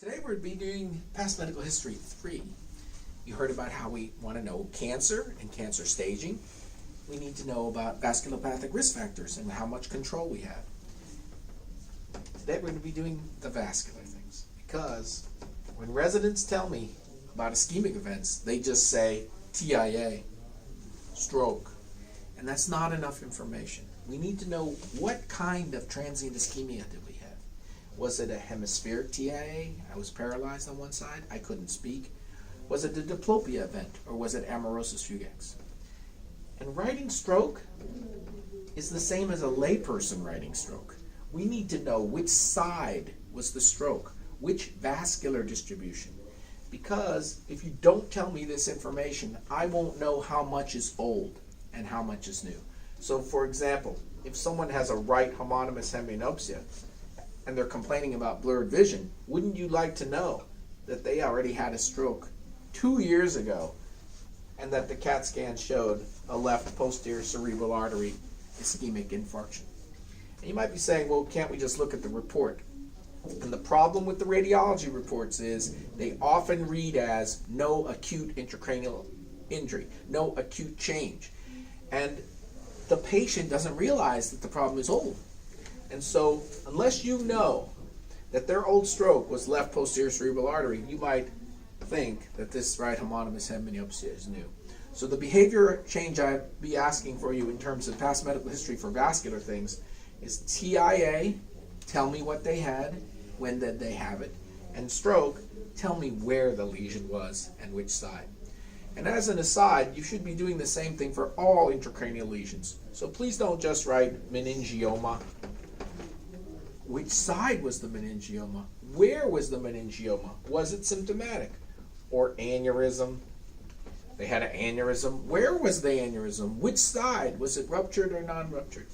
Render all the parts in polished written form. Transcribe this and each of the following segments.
Today we're going to be doing past medical history 3. You heard about how we want to know cancer and cancer staging. We need to know about vasculopathic risk factors and how much control we have. Today we're going to be doing the vascular things, because when residents tell me about ischemic events, they just say TIA, stroke, and that's not enough information. We need to know what kind of transient ischemia did we have. Was it a hemispheric TIA? I was paralyzed on one side, I couldn't speak. Was it a diplopia event, or was it amaurosis fugax? And writing stroke is the same as a layperson writing stroke. We need to know which side was the stroke, which vascular distribution. Because if you don't tell me this information, I won't know how much is old and how much is new. So for example, if someone has a right homonymous hemianopsia and they're complaining about blurred vision, wouldn't you like to know that they already had a stroke 2 years ago and that the CAT scan showed a left posterior cerebral artery ischemic infarction? And you might be saying, well, can't we just look at the report? And the problem with the radiology reports is they often read as no acute intracranial injury, no acute change. And the patient doesn't realize that the problem is old. And so unless you know that their old stroke was left posterior cerebral artery, you might think that this right homonymous hemianopsia is new. So the behavior change I'd be asking for you in terms of past medical history for vascular things is TIA, tell me what they had, when did they have it, and stroke, tell me where the lesion was and which side. And as an aside, you should be doing the same thing for all intracranial lesions. So please don't just write meningioma. Which side was the meningioma? Where was the meningioma? Was it symptomatic? Or aneurysm? They had an aneurysm. Where was the aneurysm? Which side? Was it ruptured or non-ruptured?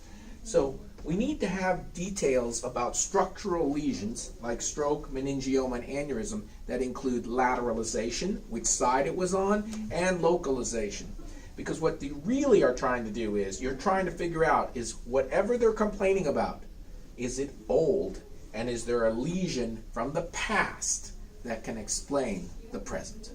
So we need to have details about structural lesions like stroke, meningioma, and aneurysm that include lateralization, which side it was on, and localization. Because what they really are trying to do is, you're trying to figure out, is whatever they're complaining about, is it old, and is there a lesion from the past that can explain the present?